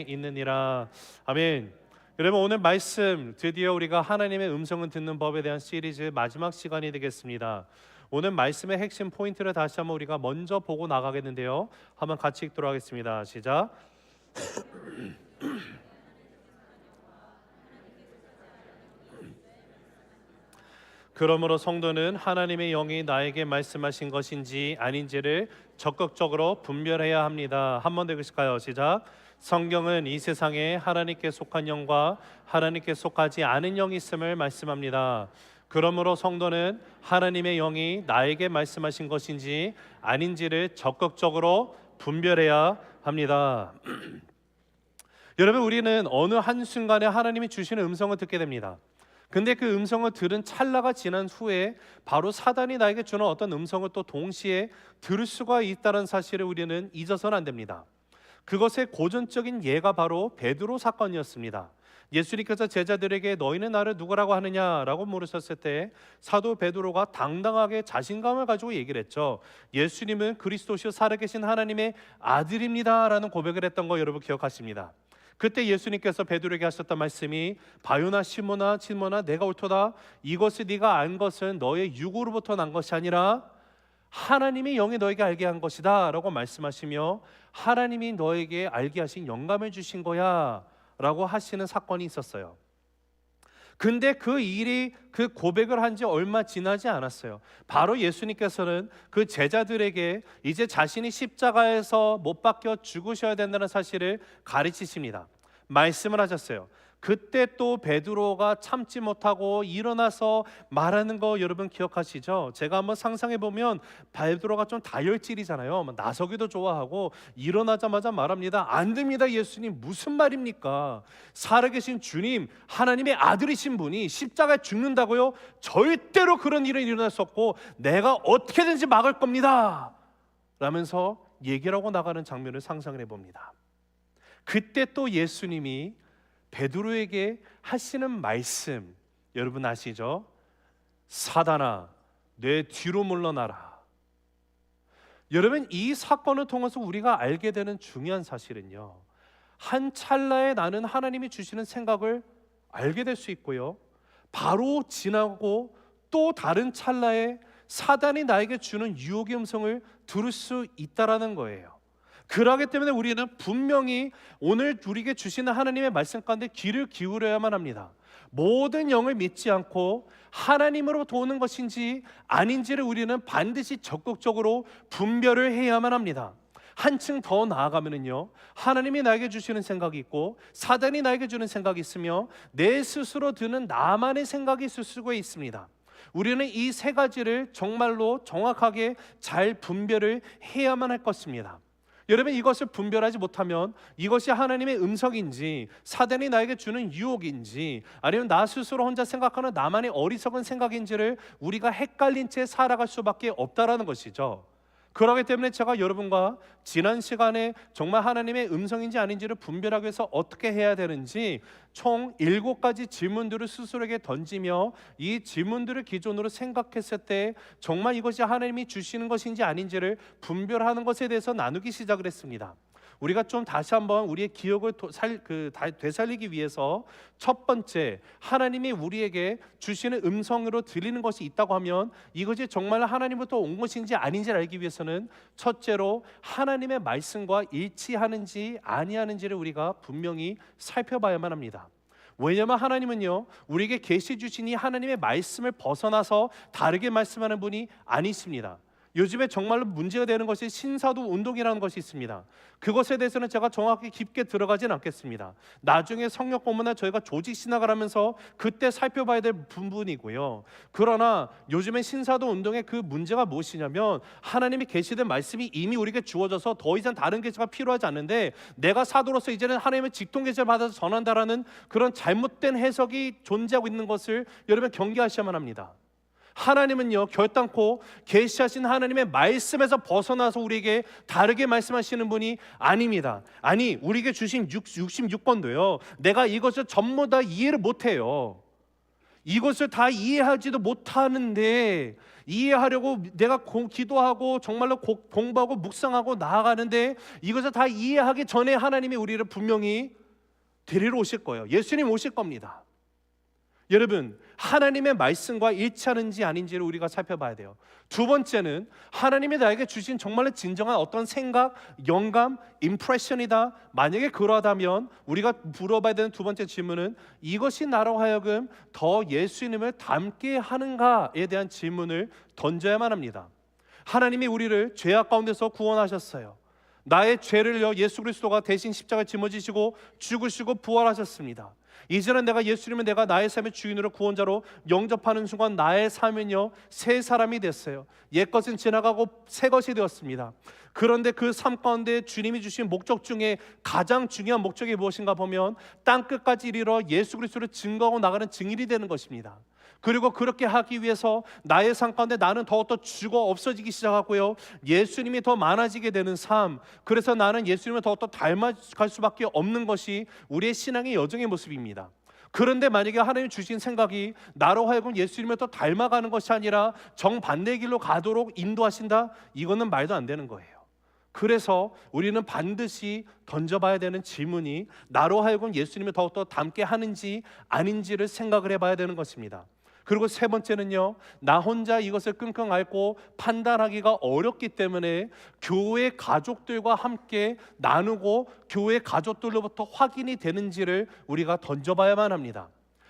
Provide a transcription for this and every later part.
있느니라. 아멘. 여러분, 오늘 말씀 드디어 우리가 하나님의 음성을 듣는 법에 대한 시리즈 마지막 시간이 되겠습니다. 오늘 말씀의 핵심 포인트를 다시 한번 우리가 먼저 보고 나가겠는데요, 한번 같이 읽도록 하겠습니다. 시작. 그러므로 성도는 하나님의 영이 나에게 말씀하신 것인지 아닌지를 적극적으로 분별해야 합니다. 한 번 더 읽으실까요? 시작. 성경은 이 세상에 하나님께 속한 영과 하나님께 속하지 않은 영이 있음을 말씀합니다. 그러므로 성도는 하나님의 영이 나에게 말씀하신 것인지 아닌지를 적극적으로 분별해야 합니다. 여러분, 우리는 어느 한순간에 하나님이 주시는 음성을 듣게 됩니다. 근데 그 음성을 들은 찰나가 지난 후에 바로 사단이 나에게 주는 어떤 음성을 또 동시에 들을 수가 있다는 사실을 우리는 잊어서는 안 됩니다. 그것의 고전적인 예가 바로 베드로 사건이었습니다. 예수님께서 제자들에게 너희는 나를 누구라고 하느냐라고 물으셨을 때 사도 베드로가 당당하게 자신감을 가지고 얘기를 했죠. 예수님은 그리스도시요 살아계신 하나님의 아들입니다라는 고백을 했던 거 여러분 기억하십니다. 그때 예수님께서 베드로에게 하셨던 말씀이 바요나 시몬아 내가 옳도다. 이것을 네가 안 것은 너의 육으로부터 난 것이 아니라 하나님이 영이 너에게 알게 한 것이다 라고 말씀하시며, 하나님이 너에게 알게 하신 영감을 주신 거야 라고 하시는 사건이 있었어요. 근데 그 고백을 한 지 얼마 지나지 않았어요. 바로 예수님께서는 그 제자들에게 이제 자신이 십자가에서 못 박혀 죽으셔야 된다는 사실을 가르치십니다. 말씀을 하셨어요. 그때 또 베드로가 참지 못하고 일어나서 말하는 거 여러분 기억하시죠? 제가 한번 상상해 보면 베드로가 좀 다혈질이잖아요. 나서기도 좋아하고 일어나자마자 말합니다. 안 됩니다, 예수님. 무슨 말입니까? 살아계신 주님, 하나님의 아들이신 분이 십자가에 죽는다고요? 절대로 그런 일은 일어날 수 없고 내가 어떻게든지 막을 겁니다 라면서 얘기를 하고 나가는 장면을 상상을 해봅니다. 그때 또 예수님이 베드로에게 하시는 말씀 여러분 아시죠? 사단아, 내 뒤로 물러나라. 여러분, 이 사건을 통해서 우리가 알게 되는 중요한 사실은요, 한 찰나에 나는 하나님이 주시는 생각을 알게 될 수 있고요, 바로 지나고 또 다른 찰나에 사단이 나에게 주는 유혹의 음성을 들을 수 있다라는 거예요. 그러기 때문에 우리는 분명히 오늘 우리에게 주시는 하나님의 말씀 가운데 귀를 기울여야만 합니다. 모든 영을 믿지 않고 하나님으로부터 오는 것인지 아닌지를 우리는 반드시 적극적으로 분별을 해야만 합니다. 한층 더 나아가면은요, 하나님이 나에게 주시는 생각이 있고 사단이 나에게 주는 생각이 있으며 내 스스로 드는 나만의 생각이 있을 수가 있습니다. 우리는 이 세 가지를 정말로 정확하게 잘 분별을 해야만 할 것입니다. 여러분, 이것을 분별하지 못하면 이것이 하나님의 음성인지 사단이 나에게 주는 유혹인지 아니면 나 스스로 혼자 생각하는 나만의 어리석은 생각인지를 우리가 헷갈린 채 살아갈 수밖에 없다라는 것이죠. 그렇기 때문에 제가 여러분과 지난 시간에 정말 하나님의 음성인지 아닌지를 분별하기 위해서 어떻게 해야 되는지 총 7가지 질문들을 스스로에게 던지며 이 질문들을 기준으로 생각했을 때 정말 이것이 하나님이 주시는 것인지 아닌지를 분별하는 것에 대해서 나누기 시작을 했습니다. 우리가 좀 다시 한번 우리의 기억을 되살리기 위해서 첫 번째, 하나님이 우리에게 주시는 음성으로 들리는 것이 있다고 하면 이것이 정말 하나님부터 온 것인지 아닌지를 알기 위해서는 첫째로 하나님의 말씀과 일치하는지 아니하는지를 우리가 분명히 살펴봐야만 합니다. 왜냐하면 하나님은요, 우리에게 계시 주신 이 하나님의 말씀을 벗어나서 다르게 말씀하는 분이 아니십니다. 요즘에 정말로 문제가 되는 것이 신사도 운동이라는 것이 있습니다. 그것에 대해서는 제가 정확히 깊게 들어가진 않겠습니다. 나중에 성역 본문에 저희가 조직 신학을 하면서 그때 살펴봐야 될 부분이고요. 그러나 요즘에 신사도 운동의 그 문제가 무엇이냐면 하나님이 계시된 말씀이 이미 우리에게 주어져서 더 이상 다른 계시가 필요하지 않는데 내가 사도로서 이제는 하나님의 직통 계시를 받아서 전한다라는 그런 잘못된 해석이 존재하고 있는 것을 여러분 경계하셔야만 합니다. 하나님은요, 결단코 계시하신 하나님의 말씀에서 벗어나서 우리에게 다르게 말씀하시는 분이 아닙니다. 아니, 우리에게 주신 66권도요 내가 이것을 전부 다 이해를 못해요. 이것을 다 이해하지도 못하는데, 이해하려고 내가 기도하고 정말로 공부하고 묵상하고 나아가는데, 이것을 다 이해하기 전에 하나님이 우리를 분명히 데리러 오실 거예요. 예수님 오실 겁니다. 여러분, 하나님의 말씀과 일치하는지 아닌지를 우리가 살펴봐야 돼요. 두 번째는 하나님이 나에게 주신 정말로 진정한 어떤 생각, 영감, 임프레션이다. 만약에 그러하다면 우리가 물어봐야 되는 두 번째 질문은 이것이 나로 하여금 더 예수님을 닮게 하는가에 대한 질문을 던져야만 합니다. 하나님이 우리를 죄악 가운데서 구원하셨어요. 나의 죄를요 예수 그리스도가 대신 십자가에 짊어지시고 죽으시고 부활하셨습니다. 이제는 내가 예수님을 내가 나의 삶의 주인으로 구원자로 영접하는 순간 나의 삶은요 새 사람이 됐어요. 옛것은 지나가고 새 것이 되었습니다. 그런데 그 삶 가운데 주님이 주신 목적 중에 가장 중요한 목적이 무엇인가 보면 땅끝까지 이르러 예수 그리스도를 증거하고 나가는 증인이 되는 것입니다. 그리고 그렇게 하기 위해서 나의 삶 가운데 나는 더욱더 죽어 없어지기 시작하고요, 예수님이 더 많아지게 되는 삶, 그래서 나는 예수님을 더욱더 닮아갈 수밖에 없는 것이 우리의 신앙의 여정의 모습입니다. 그런데 만약에 하나님 주신 생각이 나로 하여금 예수님을 더 닮아가는 것이 아니라 정반대의 길로 가도록 인도하신다? 이거는 말도 안 되는 거예요. 그래서 우리는 반드시 던져봐야 되는 질문이 나로 하여금 예수님을 더욱더 닮게 하는지 아닌지를 생각을 해봐야 되는 것입니다. 그리고 세 번째는요, 나 혼자 이것을 끙끙 앓고 판단하기가 어렵기 때문에 교회 가족들과 함께 나누고 교회 가족들로부터 확인이 되는지를 우리가 던져봐야만 합니다.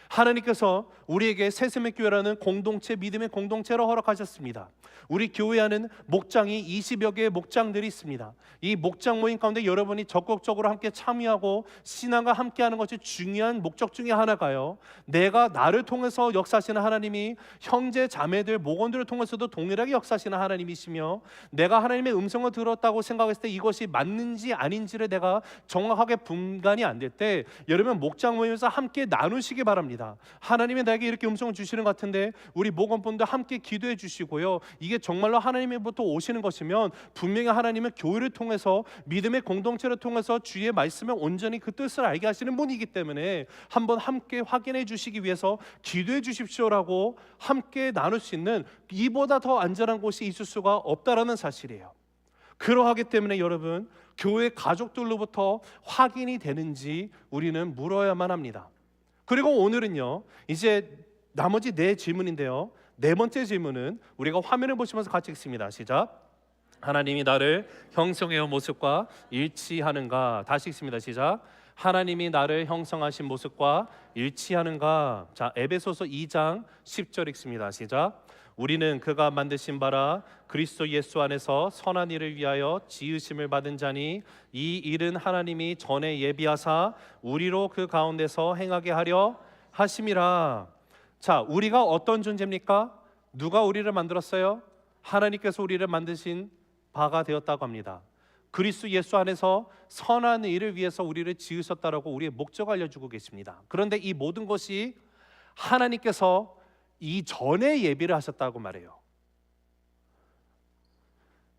하나님께서 우리에게 새생명교회라는 공동체, 믿음의 공동체로 허락하셨습니다. 우리 교회 안에는 목장이 20여 개의 목장들이 있습니다. 이 목장 모임 가운데 여러분이 적극적으로 함께 참여하고 신앙과 함께하는 것이 중요한 목적 중에 하나가요, 내가 나를 통해서 역사하시는 하나님이 형제 자매들 목원들을 통해서도 동일하게 역사하시는 하나님이시며, 내가 하나님의 음성을 들었다고 생각했을 때 이것이 맞는지 아닌지를 내가 정확하게 분간이 안 될 때 여러분 목장 모임에서 함께 나누시기 바랍니다. 하나님이 나에게 이렇게 음성을 주시는 것 같은데 우리 목원분들 함께 기도해 주시고요, 이게 정말로 하나님으로부터 오시는 것이면 분명히 하나님은 교회를 통해서 믿음의 공동체를 통해서 주의 말씀을 온전히 그 뜻을 알게 하시는 분이기 때문에 한번 함께 확인해 주시기 위해서 기도해 주십시오라고 함께 나눌 수 있는 이보다 더 안전한 곳이 있을 수가 없다라는 사실이에요. 그러하기 때문에 여러분, 교회 가족들로부터 확인이 되는지 우리는 물어야만 합니다. 그리고 오늘은요, 이제 나머지 네 질문인데요, 네 번째 질문은 우리가 화면을 보시면서 같이 읽습니다. 시작. 하나님이 나를 형성해온 모습과 일치하는가? 다시 읽습니다. 시작. 하나님이 나를 형성하신 모습과 일치하는가? 자, 에베소서 2장 10절 읽습니다. 시작. 우리는 그가 만드신 바라 그리스도 예수 안에서 선한 일을 위하여 지으심을 받은 자니 이 일은 하나님이 전에 예비하사 우리로 그 가운데서 행하게 하려 하심이라. 자, 우리가 어떤 존재입니까? 누가 우리를 만들었어요? 하나님께서 우리를 만드신 바가 되었다고 합니다. 그리스도 예수 안에서 선한 일을 위해서 우리를 지으셨다라고 우리의 목적을 알려주고 계십니다. 그런데 이 모든 것이 하나님께서 이전에 예비를 하셨다고 말해요.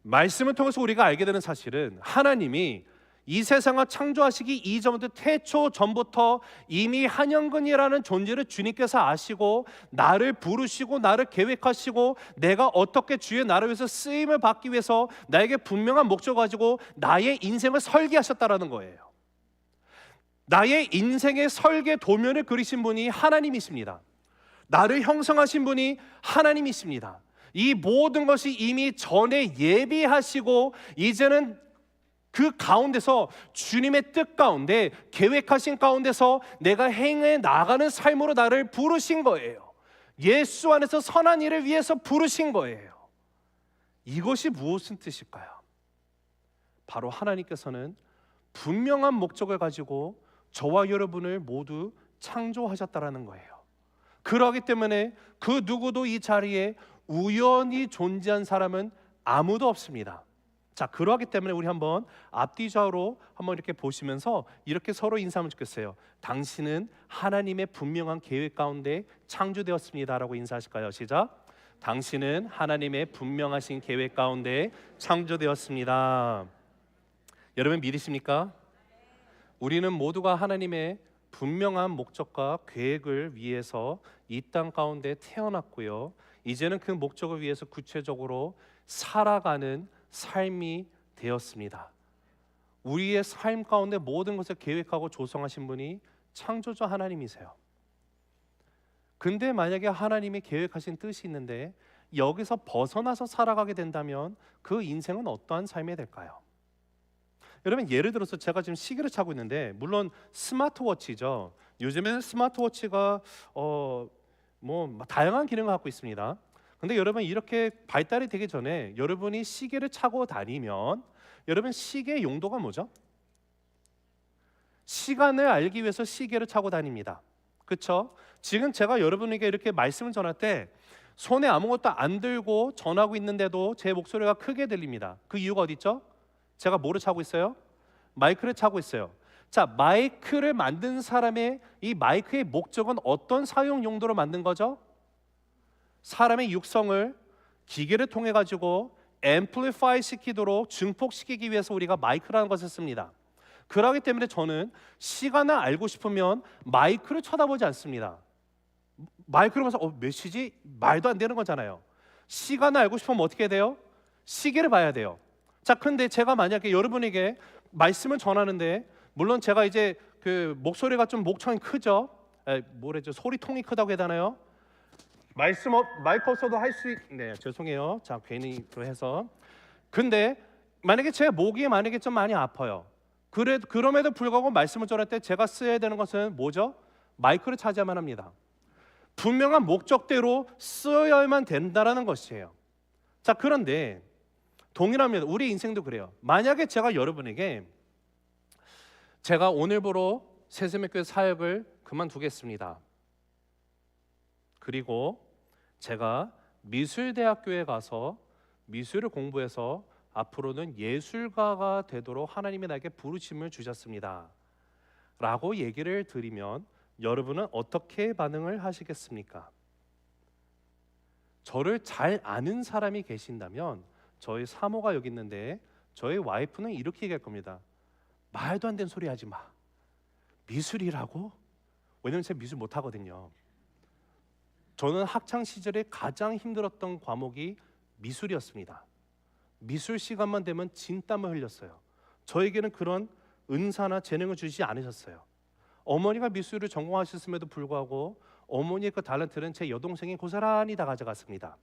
말씀을 통해서 우리가 알게 되는 사실은 하나님이 이 세상을 창조하시기 이전부터 태초 전부터 이미 한영근이라는 존재를 주님께서 아시고 나를 부르시고 나를 계획하시고 내가 어떻게 주의 나를 위해서 쓰임을 받기 위해서 나에게 분명한 목적을 가지고 나의 인생을 설계하셨다라는 거예요. 나의 인생의 설계 도면을 그리신 분이 하나님이십니다. 나를 형성하신 분이 하나님이십니다. 이 모든 것이 이미 전에 예비하시고 이제는 그 가운데서 주님의 뜻 가운데 계획하신 가운데서 내가 행해 나가는 삶으로 나를 부르신 거예요. 예수 안에서 선한 일을 위해서 부르신 거예요. 이것이 무엇인 뜻일까요? 바로 하나님께서는 분명한 목적을 가지고 저와 여러분을 모두 창조하셨다라는 거예요. 그러기 때문에 그 누구도 이 자리에 우연히 존재한 사람은 아무도 없습니다. 자, 그러하기 때문에 우리 한번 앞뒤 좌우로 한번 이렇게 보시면서 이렇게 서로 인사하면 좋겠어요. 당신은 하나님의 분명한 계획 가운데 창조되었습니다라고 인사하실까요? 시작. 당신은 하나님의 분명하신 계획 가운데 창조되었습니다. 여러분 믿으십니까? 우리는 모두가 하나님의 분명한 목적과 계획을 위해서 이 땅 가운데 태어났고요. 이제는 그 목적을 위해서 구체적으로 살아가는 삶이 되었습니다. 우리의 삶 가운데 모든 것을 계획하고 조성하신 분이 창조주 하나님이세요. 근데 만약에 하나님이 계획하신 뜻이 있는데 여기서 벗어나서 살아가게 된다면 그 인생은 어떠한 삶이 될까요? 여러분, 예를 들어서 제가 지금 시계를 차고 있는데, 물론 스마트워치죠. 요즘에는 스마트워치가 뭐 다양한 기능을 갖고 있습니다. 근데 여러분, 이렇게 발달이 되기 전에 여러분이 시계를 차고 다니면 여러분, 시계의 용도가 뭐죠? 시간을 알기 위해서 시계를 차고 다닙니다. 그렇죠? 지금 제가 여러분에게 이렇게 말씀을 전할 때 손에 아무것도 안 들고 전하고 있는데도 제 목소리가 크게 들립니다. 그 이유가 어디 있죠? 제가 뭐를 차고 있어요? 마이크를 차고 있어요. 자, 마이크를 만든 사람의 이 마이크의 목적은 어떤 사용 용도로 만든 거죠? 사람의 육성을 기계를 통해 가지고 앰플리파이 시키도록 증폭시키기 위해서 우리가 마이크라는 것을 씁니다. 그렇기 때문에 저는 시간을 알고 싶으면 마이크를 쳐다보지 않습니다. 마이크를 봐서 몇 시지? 말도 안 되는 거잖아요. 시간을 알고 싶으면 어떻게 해야 돼요? 시계를 봐야 돼요. 자, 근데 제가 만약에 여러분에게 말씀을 전하는데, 물론 제가 이제 그 목소리가 좀 목청이 크죠? 뭐래죠? 소리통이 크다고 해야 되나요? 마이크 없어도 할 수 네, 죄송해요. 자, 괜히 해서. 근데 만약에 제 목이 만약에 좀 많이 아파요. 그럼에도 불구하고 말씀을 전할 때 제가 써야 되는 것은 뭐죠? 마이크를 차지야만 합니다. 분명한 목적대로 쓰여야만 된다라는 것이에요. 자, 그런데 동일합니다. 우리 인생도 그래요. 만약에 제가 여러분에게 제가 오늘부로 새세매교회 사역을 그만두겠습니다. 그리고 제가 미술대학교에 가서 미술을 공부해서 앞으로는 예술가가 되도록 하나님이 나에게 부르심을 주셨습니다 라고 얘기를 드리면 여러분은 어떻게 반응을 하시겠습니까? 저를 잘 아는 사람이 계신다면 저희 사모가 여기 있는데 저희 와이프는 이렇게 얘기할 겁니다. 말도 안 되는 소리 하지 마. 미술이라고? 왜냐면 제가 미술 못하거든요. 저는 학창시절에 가장 힘들었던 과목이 미술이었습니다. 미술 시간만 되면 진땀을 흘렸어요. 저에게는 그런 은사나 재능을 주시지 않으셨어요. 어머니가 미술을 전공하셨음에도 불구하고 어머니의 그 달란트는 제 여동생이 고스란히 다 가져갔습니다.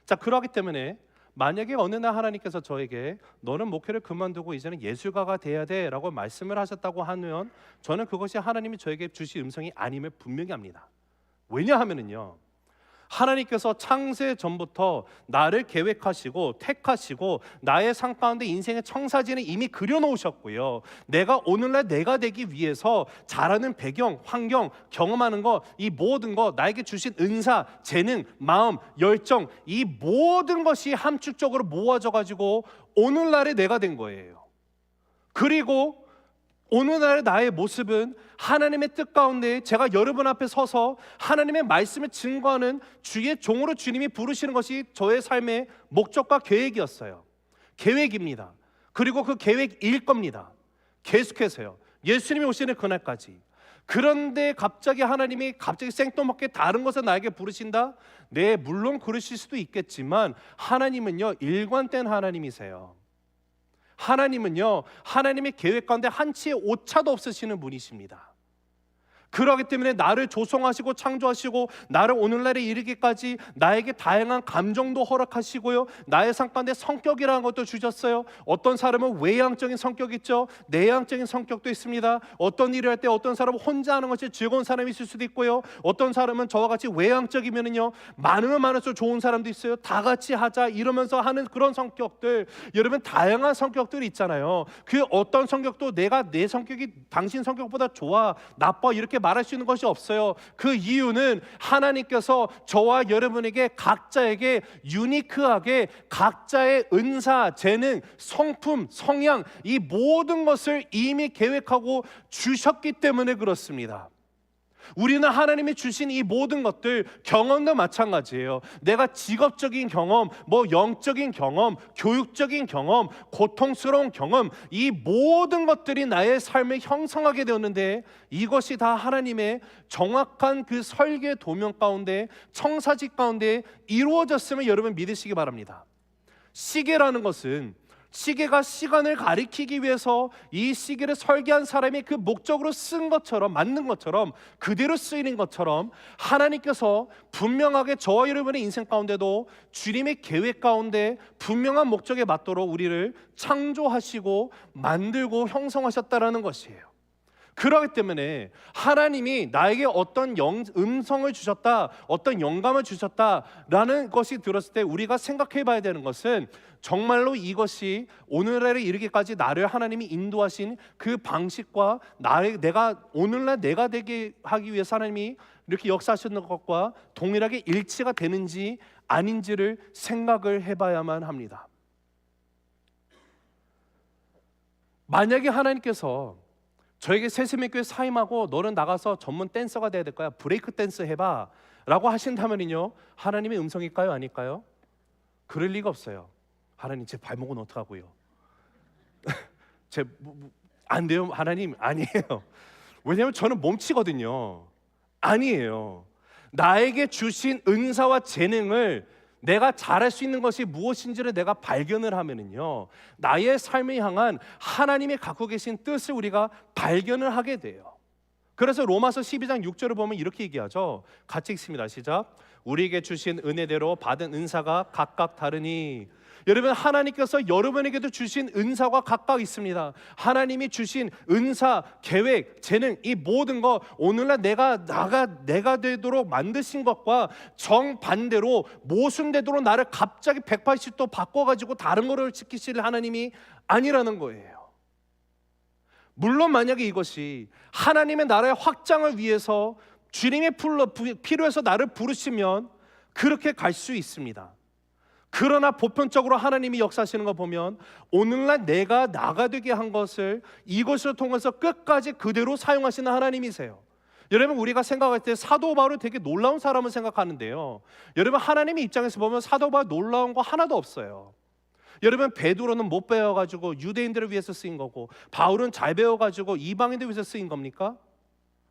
자, 그러기 때문에 만약에 어느 날 하나님께서 저에게 너는 목회를 그만두고 이제는 예술가가 돼야 돼 라고 말씀을 하셨다고 하면 저는 그것이 하나님이 저에게 주신 음성이 아님을 분명히 합니다. 왜냐하면은요, 하나님께서 창세 전부터 나를 계획하시고 택하시고 나의 삶 가운데 인생의 청사진을 이미 그려놓으셨고요. 내가 오늘날 내가 되기 위해서 자라는 배경, 환경, 경험하는 거, 이 모든 거, 나에게 주신 은사, 재능, 마음, 열정, 이 모든 것이 함축적으로 모아져 가지고 오늘날의 내가 된 거예요. 그리고 오늘날의 나의 모습은 하나님의 뜻 가운데 제가 여러분 앞에 서서 하나님의 말씀을 증거하는 주의 종으로 주님이 부르시는 것이 저의 삶의 목적과 계획이었어요. 계획입니다. 그리고 그 계획일 겁니다. 계속해서요. 예수님이 오시는 그날까지. 그런데 갑자기 하나님이 생뚱맞게 다른 것을 나에게 부르신다? 네, 물론 그러실 수도 있겠지만 하나님은요, 일관된 하나님이세요. 하나님은요, 하나님의 계획 가운데 한치의 오차도 없으시는 분이십니다. 그렇기 때문에 나를 조성하시고 창조하시고 나를 오늘날에 이르기까지 나에게 다양한 감정도 허락하시고요, 나의 삶 가운데 성격이라는 것도 주셨어요. 어떤 사람은 외향적인 성격이 있죠. 내향적인 성격도 있습니다. 어떤 일을 할 때 어떤 사람은 혼자 하는 것이 즐거운 사람이 있을 수도 있고요, 어떤 사람은 저와 같이 외향적이면은요 많으면 많을수록 좋은 사람도 있어요. 다 같이 하자 이러면서 하는 그런 성격들, 여러분 다양한 성격들이 있잖아요. 그 어떤 성격도 내가 내 성격이 당신 성격보다 좋아 나빠 이렇게 말할 수 있는 것이 없어요. 그 이유는 하나님께서 저와 여러분에게 각자에게 유니크하게 각자의 은사, 재능, 성품, 성향 이 모든 것을 이미 계획하고 주셨기 때문에 그렇습니다. 우리는 하나님이 주신 이 모든 것들, 경험도 마찬가지예요. 내가 직업적인 경험, 영적인 경험, 교육적인 경험, 고통스러운 경험, 이 모든 것들이 나의 삶을 형성하게 되었는데, 이것이 다 하나님의 정확한 그 설계 도면 가운데, 청사지 가운데 이루어졌음을 여러분 믿으시기 바랍니다. 시계라는 것은, 시계가 시간을 가리키기 위해서 이 시계를 설계한 사람이 그 목적으로 쓴 것처럼, 만든 것처럼, 그대로 쓰이는 것처럼, 하나님께서 분명하게 저와 여러분의 인생 가운데도 주님의 계획 가운데 분명한 목적에 맞도록 우리를 창조하시고 만들고 형성하셨다라는 것이에요. 그렇기 때문에 하나님이 나에게 어떤 음성을 주셨다, 어떤 영감을 주셨다라는 것이 들었을 때 우리가 생각해 봐야 되는 것은, 정말로 이것이 오늘날에 이르기까지 나를 하나님이 인도하신 그 방식과 내가 오늘날 내가 되게 하기 위해서 하나님이 이렇게 역사하시는 것과 동일하게 일치가 되는지 아닌지를 생각을 해봐야만 합니다. 만약에 하나님께서 저에게 새세미교회 사임하고 너는 나가서 전문 댄서가 돼야 될 거야, 브레이크 댄스 해봐 라고 하신다면요, 하나님의 음성일까요, 아닐까요? 그럴 리가 없어요. 하나님, 제 발목은 어떡하고요? 안 돼요 하나님. 아니에요. 왜냐하면 저는 몸치거든요. 아니에요. 나에게 주신 은사와 재능을 내가 잘할 수 있는 것이 무엇인지를 내가 발견을 하면은요, 나의 삶을 향한 하나님이 갖고 계신 뜻을 우리가 발견을 하게 돼요. 그래서 로마서 12장 6절을 보면 이렇게 얘기하죠. 같이 읽습니다. 시작. 우리에게 주신 은혜대로 받은 은사가 각각 다르니. 여러분, 하나님께서 여러분에게도 주신 은사가 각각 있습니다. 하나님이 주신 은사, 계획, 재능, 이 모든 것, 오늘날 내가 되도록 만드신 것과 정반대로 모순되도록 나를 갑자기 180도 바꿔가지고 다른 거를 지키실 하나님이 아니라는 거예요. 물론 만약에 이것이 하나님의 나라의 확장을 위해서 주님의 필요해서 나를 부르시면 그렇게 갈 수 있습니다. 그러나 보편적으로 하나님이 역사하시는 거 보면 오늘날 내가 나가 되게 한 것을 이것을 통해서 끝까지 그대로 사용하시는 하나님이세요. 여러분, 우리가 생각할 때 사도 바울을 되게 놀라운 사람을 생각하는데요, 여러분, 하나님의 입장에서 보면 사도 바울 놀라운 거 하나도 없어요. 여러분, 베드로는 못 배워가지고 유대인들을 위해서 쓰인 거고, 바울은 잘 배워가지고 이방인들 위해서 쓰인 겁니까?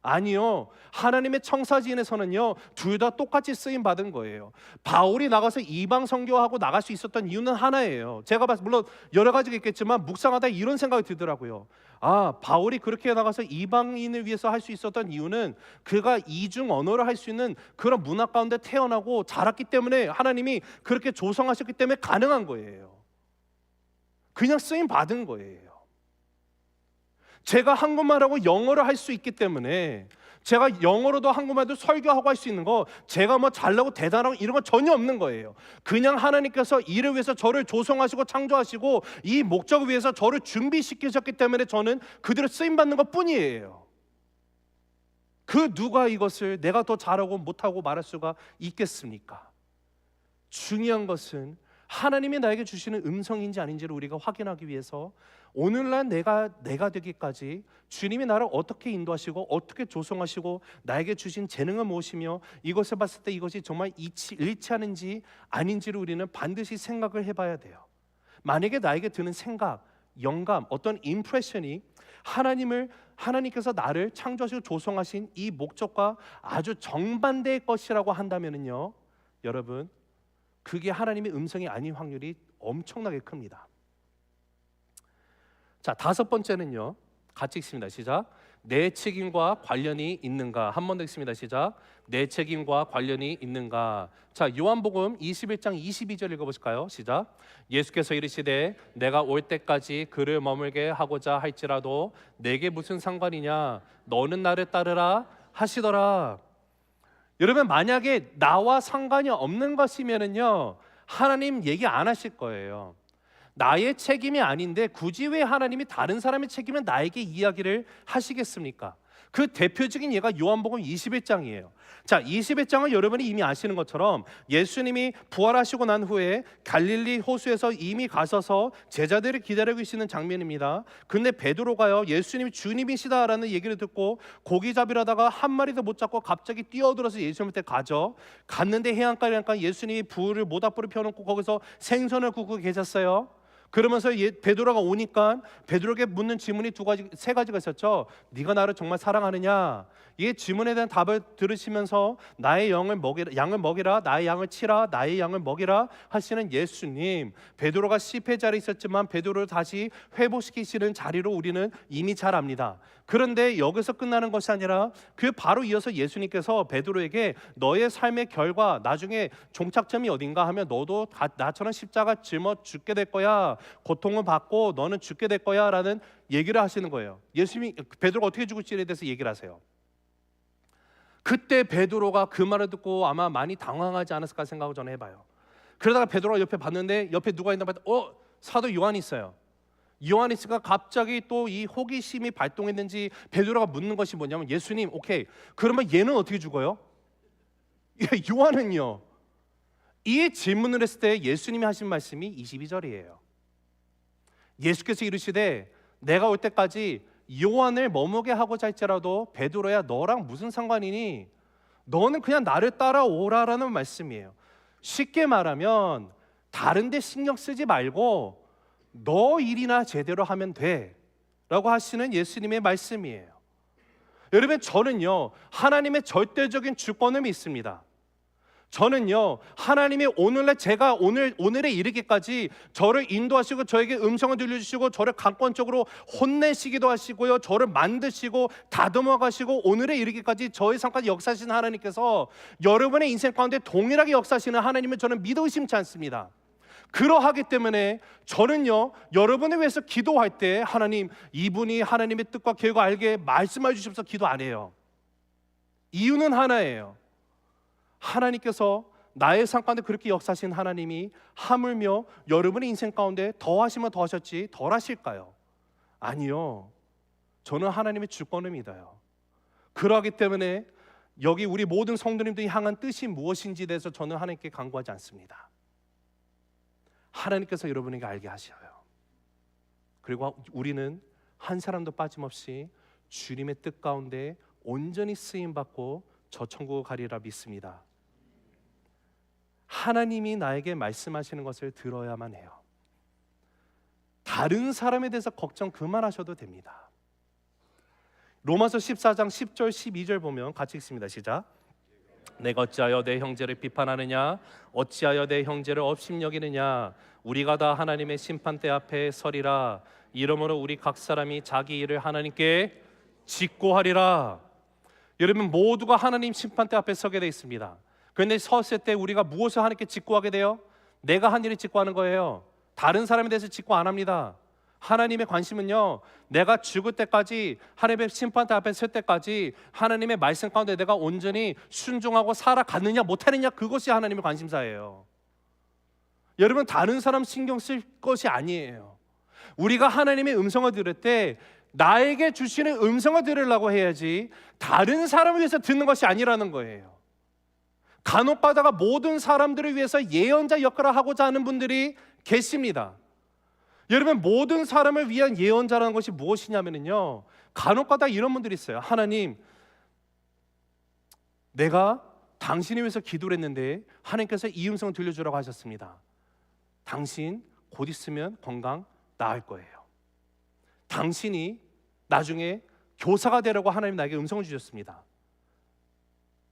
아니요. 하나님의 청사진에서는요, 둘 다 똑같이 쓰임 받은 거예요. 바울이 나가서 이방 선교하고 나갈 수 있었던 이유는 하나예요. 제가 봤을 때 물론 여러 가지가 있겠지만 묵상하다 이런 생각이 들더라고요. 바울이 그렇게 나가서 이방인을 위해서 할 수 있었던 이유는 그가 이중 언어를 할 수 있는 그런 문화 가운데 태어나고 자랐기 때문에, 하나님이 그렇게 조성하셨기 때문에 가능한 거예요. 그냥 쓰임 받은 거예요. 제가 한국말하고 영어를 할 수 있기 때문에, 제가 영어로도 한국말도 설교하고 할 수 있는 거, 제가 잘나고 대단하고 이런 거 전혀 없는 거예요. 그냥 하나님께서 이를 위해서 저를 조성하시고 창조하시고 이 목적을 위해서 저를 준비시키셨기 때문에 저는 그대로 쓰임받는 것 뿐이에요. 그 누가 이것을 내가 더 잘하고 못하고 말할 수가 있겠습니까? 중요한 것은 하나님이 나에게 주시는 음성인지 아닌지를 우리가 확인하기 위해서 오늘날 내가 되기까지 주님이 나를 어떻게 인도하시고 어떻게 조성하시고 나에게 주신 재능은 무엇이며, 이것을 봤을 때 이것이 정말 일치하는지 아닌지를 우리는 반드시 생각을 해봐야 돼요. 만약에 나에게 드는 생각, 영감, 어떤 임프레션이 하나님께서 나를 창조하시고 조성하신 이 목적과 아주 정반대의 것이라고 한다면요, 여러분, 그게 하나님의 음성이 아닌 확률이 엄청나게 큽니다. 자, 다섯 번째는요, 같이 읽습니다. 시작. 내 책임과 관련이 있는가. 한 번 더 읽습니다. 시작. 내 책임과 관련이 있는가. 자, 요한복음 21장 22절 읽어보실까요? 시작. 예수께서 이르시되 내가 올 때까지 그를 머물게 하고자 할지라도 내게 무슨 상관이냐, 너는 나를 따르라 하시더라. 여러분, 만약에 나와 상관이 없는 것이면은요, 하나님 얘기 안 하실 거예요. 나의 책임이 아닌데 굳이 왜 하나님이 다른 사람의 책임을 나에게 이야기를 하시겠습니까? 그 대표적인 예가 요한복음 21장이에요. 자, 21장은 여러분이 이미 아시는 것처럼 예수님이 부활하시고 난 후에 갈릴리 호수에서 이미 가셔서 제자들을 기다리고 계시는 장면입니다. 근데 베드로가요, 예수님이 주님이시다라는 얘기를 듣고 고기 잡으려다가 한 마리도 못 잡고 갑자기 뛰어들어서 예수님한테 가죠. 갔는데 해안가에 가니까 예수님이 불을 모닥불을 펴놓고 거기서 생선을 굽고 계셨어요. 그러면서 베드로가 오니까 베드로에게 묻는 질문이 세 가지가 있었죠. 네가 나를 정말 사랑하느냐? 이 질문에 대한 답을 들으시면서 나의 양을 먹이라, 나의 양을 치라, 나의 양을 먹이라 하시는 예수님. 베드로가 실패 자리에 있었지만 베드로를 다시 회복시키시는 자리로 우리는 이미 잘 압니다. 그런데 여기서 끝나는 것이 아니라 그 바로 이어서 예수님께서 베드로에게 너의 삶의 결과, 나중에 종착점이 어딘가 하면 너도 나처럼 십자가 짊어 죽게 될 거야, 고통을 받고 너는 죽게 될 거야 라는 얘기를 하시는 거예요. 예수님이 베드로가 어떻게 죽을지에 대해서 얘기를 하세요. 그때 베드로가 그 말을 듣고 아마 많이 당황하지 않았을까 생각을 저는 해봐요. 그러다가 베드로가 옆에 봤는데 옆에 누가 있나 봤더니 사도 요한이 있어요. 요한이 있으니까 갑자기 또 이 호기심이 발동했는지 베드로가 묻는 것이 뭐냐면, 예수님, 오케이, 그러면 얘는 어떻게 죽어요? 요한은요? 이 질문을 했을 때 예수님이 하신 말씀이 22절이에요. 예수께서 이르시되 내가 올 때까지 요한을 머무게 하고자 할지라도 베드로야, 너랑 무슨 상관이니? 너는 그냥 나를 따라오라라는 말씀이에요. 쉽게 말하면 다른 데 신경 쓰지 말고 너 일이나 제대로 하면 돼 라고 하시는 예수님의 말씀이에요. 여러분, 저는요 하나님의 절대적인 주권을 믿습니다. 저는요 하나님이 오늘날 제가 오늘에 이르기까지 저를 인도하시고 저에게 음성을 들려주시고 저를 강권적으로 혼내시기도 하시고요, 저를 만드시고 다듬어 가시고 오늘에 이르기까지 저의 삶까지 역사하시는 하나님께서 여러분의 인생 가운데 동일하게 역사하시는 하나님을 저는 믿어 의심치 않습니다. 그러하기 때문에 저는요 여러분을 위해서 기도할 때 하나님, 이분이 하나님의 뜻과 계획을 알게 말씀해 주시면서 기도 안 해요. 이유는 하나예요. 하나님께서 나의 삶 가운데 그렇게 역사하신 하나님이 하물며 여러분의 인생 가운데 더하시면 더하셨지 덜하실까요? 아니요. 저는 하나님의 주권을 믿어요. 그러하기 때문에 여기 우리 모든 성도님들이 향한 뜻이 무엇인지에 대해서 저는 하나님께 간구하지 않습니다. 하나님께서 여러분에게 알게 하셔요. 그리고 우리는 한 사람도 빠짐없이 주님의 뜻 가운데 온전히 쓰임받고 저 천국을 가리라 믿습니다. 하나님이 나에게 말씀하시는 것을 들어야만 해요. 다른 사람에 대해서 걱정 그만하셔도 됩니다. 로마서 14장 10절 12절 보면 같이 읽습니다. 시작. 내가 어찌하여 내 형제를 비판하느냐? 어찌하여 내 형제를 업심여기느냐? 우리가 다 하나님의 심판대 앞에 서리라. 이러므로 우리 각 사람이 자기 일을 하나님께 직고하리라. 여러분, 모두가 하나님 심판대 앞에 서게 되어 있습니다. 그런데 섰을 때 우리가 무엇을 하나님께 직고하게 돼요? 내가 한 일을 직고하는 거예요. 다른 사람에 대해서 직고 안 합니다. 하나님의 관심은요, 내가 죽을 때까지, 하나님의 심판대 앞에 설 때까지 하나님의 말씀 가운데 내가 온전히 순종하고 살아갔느냐 못하느냐, 그것이 하나님의 관심사예요. 여러분, 다른 사람 신경 쓸 것이 아니에요. 우리가 하나님의 음성을 들을 때 나에게 주시는 음성을 들으려고 해야지 다른 사람을 위해서 듣는 것이 아니라는 거예요. 간혹 가다가 모든 사람들을 위해서 예언자 역할을 하고자 하는 분들이 계십니다. 여러분, 모든 사람을 위한 예언자라는 것이 무엇이냐면요, 간혹 가다가 이런 분들이 있어요. 하나님, 내가 당신을 위해서 기도를 했는데 하나님께서 이 음성을 들려주라고 하셨습니다. 당신 곧 있으면 건강 나을 거예요. 당신이 나중에 교사가 되라고 하나님 나에게 음성을 주셨습니다.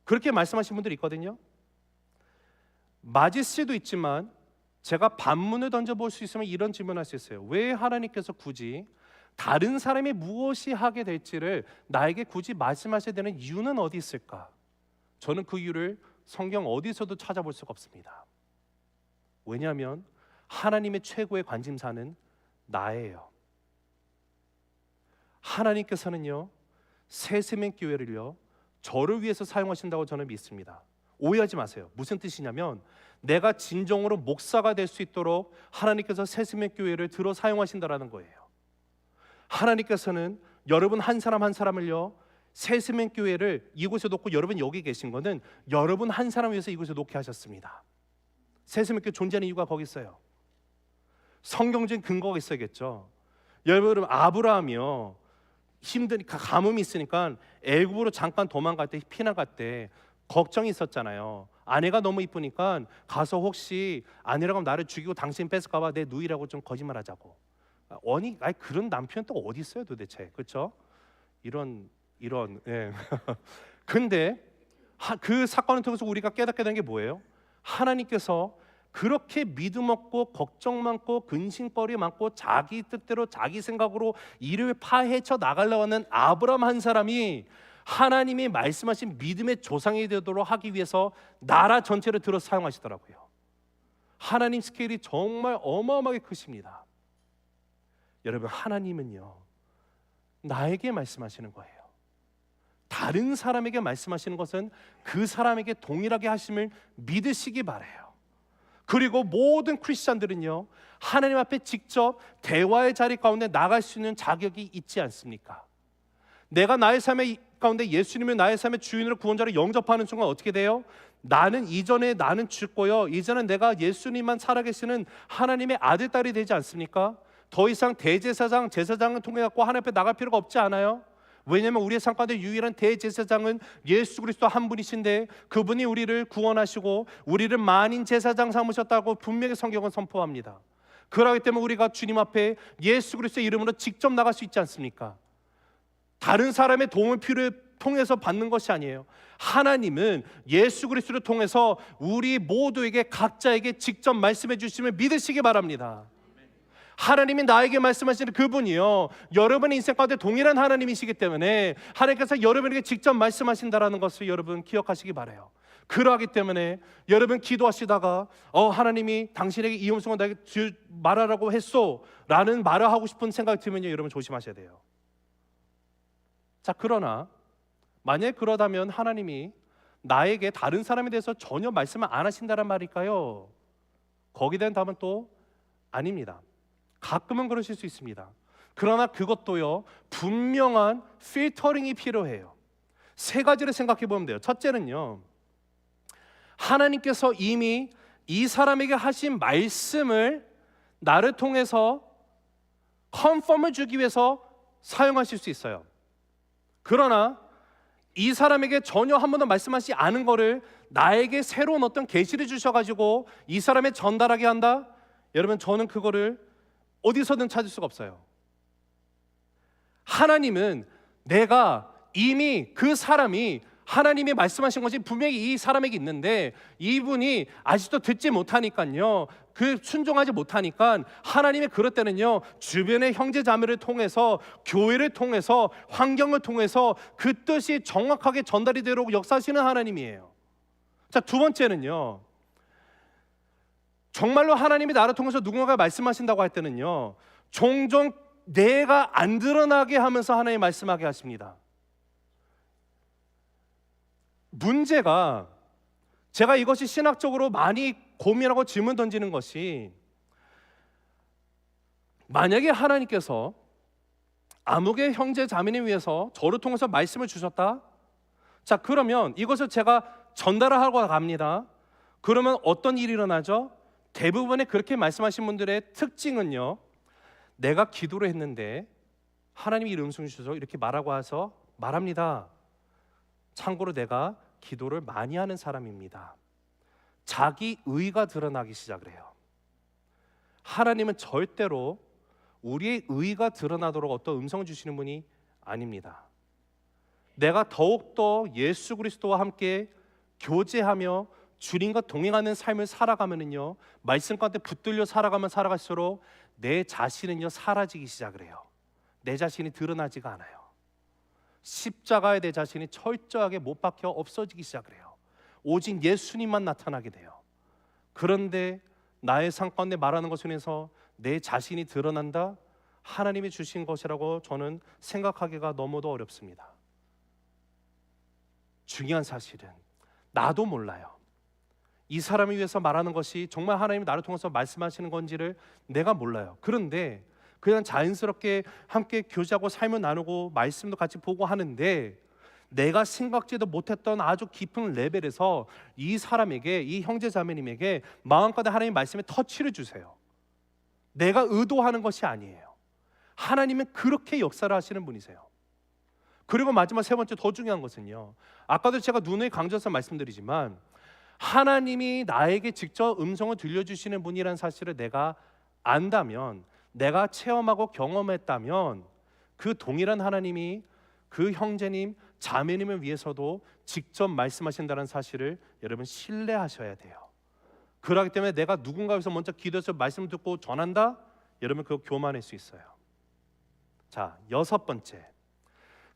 그렇게 말씀하신 분들이 있거든요. 맞을 수도 있지만 제가 반문을 던져볼 수 있으면 이런 질문을 할 수 있어요. 왜 하나님께서 굳이 다른 사람이 무엇이 하게 될지를 나에게 굳이 말씀하셔야 되는 이유는 어디 있을까? 저는 그 이유를 성경 어디서도 찾아볼 수가 없습니다. 왜냐하면 하나님의 최고의 관심사는 나예요. 하나님께서는요, 새생명교회를요 저를 위해서 사용하신다고 저는 믿습니다. 오해하지 마세요. 무슨 뜻이냐면 내가 진정으로 목사가 될 수 있도록 하나님께서 새생명교회를 들어 사용하신다라는 거예요. 하나님께서는 여러분 한 사람 한 사람을요 새세명 교회를 이곳에 놓고 여러분 여기 계신 거는 여러분 한 사람 위해서 이곳에 놓게 하셨습니다. 새세명 교회 존재하는 이유가 거기 있어요. 성경적인 근거가 있어야겠죠. 여러분 아브라함이요, 힘드니까 가뭄이 있으니까 애굽으로 잠깐 도망갈 때, 피난갈 때 걱정이 있었잖아요. 아내가 너무 이쁘니까 가서 혹시 아내라고 하면 나를 죽이고 당신 뺏을까 봐 내 누이라고 좀 거짓말하자고. 아니 그런 남편 또 어디 있어요 도대체, 그렇죠? 이런 예. 근데 그 사건을 통해서 우리가 깨닫게 된 게 뭐예요? 하나님께서 그렇게 믿음 없고 걱정 많고 근심거리 많고 자기 뜻대로 자기 생각으로 일을 파헤쳐 나가려고 하는 아브라함 한 사람이 하나님이 말씀하신 믿음의 조상이 되도록 하기 위해서 나라 전체를 들어 사용하시더라고요. 하나님 스케일이 정말 어마어마하게 크십니다. 여러분, 하나님은요 나에게 말씀하시는 거예요. 다른 사람에게 말씀하시는 것은 그 사람에게 동일하게 하심을 믿으시기 바라요. 그리고 모든 크리스찬들은요 하나님 앞에 직접 대화의 자리 가운데 나갈 수 있는 자격이 있지 않습니까? 내가 나의 삶의 가운데 예수님을 나의 삶의 주인으로 구원자로 영접하는 순간 어떻게 돼요? 나는 죽고요, 이제는 내가 예수님만 살아계시는 하나님의 아들, 딸이 되지 않습니까? 더 이상 대제사장, 제사장을 통해 갖고 하나님 앞에 나갈 필요가 없지 않아요? 왜냐하면 우리의 삶 가운데 유일한 대제사장은 예수 그리스도 한 분이신데 그분이 우리를 구원하시고 우리를 만인 제사장 삼으셨다고 분명히 성경은 선포합니다. 그렇기 때문에 우리가 주님 앞에 예수 그리스도의 이름으로 직접 나갈 수 있지 않습니까? 다른 사람의 도움을 통해서 받는 것이 아니에요. 하나님은 예수 그리스도를 통해서 우리 모두에게 각자에게 직접 말씀해 주심을 믿으시기 바랍니다. 하나님이 나에게 말씀하시는 그분이요 여러분의 인생 가운데 동일한 하나님이시기 때문에 하나님께서 여러분에게 직접 말씀하신다라는 것을 여러분 기억하시기 바라요. 그러하기 때문에 여러분 기도하시다가 하나님이 당신에게 이 음성을 나에게 말하라고 했소 라는 말을 하고 싶은 생각이 들면요 여러분 조심하셔야 돼요. 자, 그러나 만약에 그러다면 하나님이 나에게 다른 사람에 대해서 전혀 말씀을 안 하신다란 말일까요? 거기에 대한 답은 또 아닙니다. 가끔은 그러실 수 있습니다. 그러나 그것도요 분명한 필터링이 필요해요. 세 가지를 생각해 보면 돼요. 첫째는요, 하나님께서 이미 이 사람에게 하신 말씀을 나를 통해서 컨펌을 주기 위해서 사용하실 수 있어요. 그러나 이 사람에게 전혀 한 번도 말씀하시지 않은 거를 나에게 새로운 어떤 계시를 주셔가지고 이 사람에 전달하게 한다? 여러분, 저는 그거를 어디서든 찾을 수가 없어요. 하나님은 내가 이미 그 사람이 하나님이 말씀하신 것이 분명히 이 사람에게 있는데 이분이 아직도 듣지 못하니까요, 그 순종하지 못하니까 하나님이 그럴 때는요 주변의 형제 자매를 통해서, 교회를 통해서, 환경을 통해서 그 뜻이 정확하게 전달이 되도록 역사하시는 하나님이에요. 자, 두 번째는요, 정말로 하나님이 나를 통해서 누군가가 말씀하신다고 할 때는요 종종 내가 안 드러나게 하면서 하나님이 말씀하게 하십니다. 문제가, 제가 이것이 신학적으로 많이 고민하고 질문 던지는 것이, 만약에 하나님께서 아무개 형제 자매를 위해서 저를 통해서 말씀을 주셨다. 자, 그러면 이것을 제가 전달을 하고 갑니다. 그러면 어떤 일이 일어나죠? 대부분의 그렇게 말씀하신 분들의 특징은요, 내가 기도를 했는데 하나님이 이 음성을 주셔서 이렇게 말하고 와서 말합니다. 참고로 내가 기도를 많이 하는 사람입니다. 자기 의가 드러나기 시작을 해요. 하나님은 절대로 우리의 의가 드러나도록 어떤 음성을 주시는 분이 아닙니다. 내가 더욱더 예수 그리스도와 함께 교제하며 주님과 동행하는 삶을 살아가면은요, 말씀 가운데 붙들려 살아가면 살아갈수록 내 자신은요 사라지기 시작을 해요. 내 자신이 드러나지가 않아요. 십자가에 내 자신이 철저하게 못 박혀 없어지기 시작을 해요. 오직 예수님만 나타나게 돼요. 그런데 나의 삶 가운데 말하는 것을 인해서 내 자신이 드러난다? 하나님이 주신 것이라고 저는 생각하기가 너무도 어렵습니다. 중요한 사실은 나도 몰라요. 이 사람을 위해서 말하는 것이 정말 하나님이 나를 통해서 말씀하시는 건지를 내가 몰라요. 그런데 그냥 자연스럽게 함께 교제하고 삶을 나누고 말씀도 같이 보고 하는데 내가 생각지도 못했던 아주 깊은 레벨에서 이 사람에게, 이 형제 자매님에게 마음껏 하나님의 말씀에 터치를 주세요. 내가 의도하는 것이 아니에요. 하나님은 그렇게 역사를 하시는 분이세요. 그리고 마지막 세 번째 더 중요한 것은요, 아까도 제가 누누이 강조해서 말씀드리지만 하나님이 나에게 직접 음성을 들려주시는 분이라는 사실을 내가 안다면, 내가 체험하고 경험했다면 그 동일한 하나님이 그 형제님, 자매님을 위해서도 직접 말씀하신다는 사실을 여러분 신뢰하셔야 돼요. 그렇기 때문에 내가 누군가에서 먼저 기도해서 말씀 듣고 전한다? 여러분 그거 교만할 수 있어요. 자, 여섯 번째,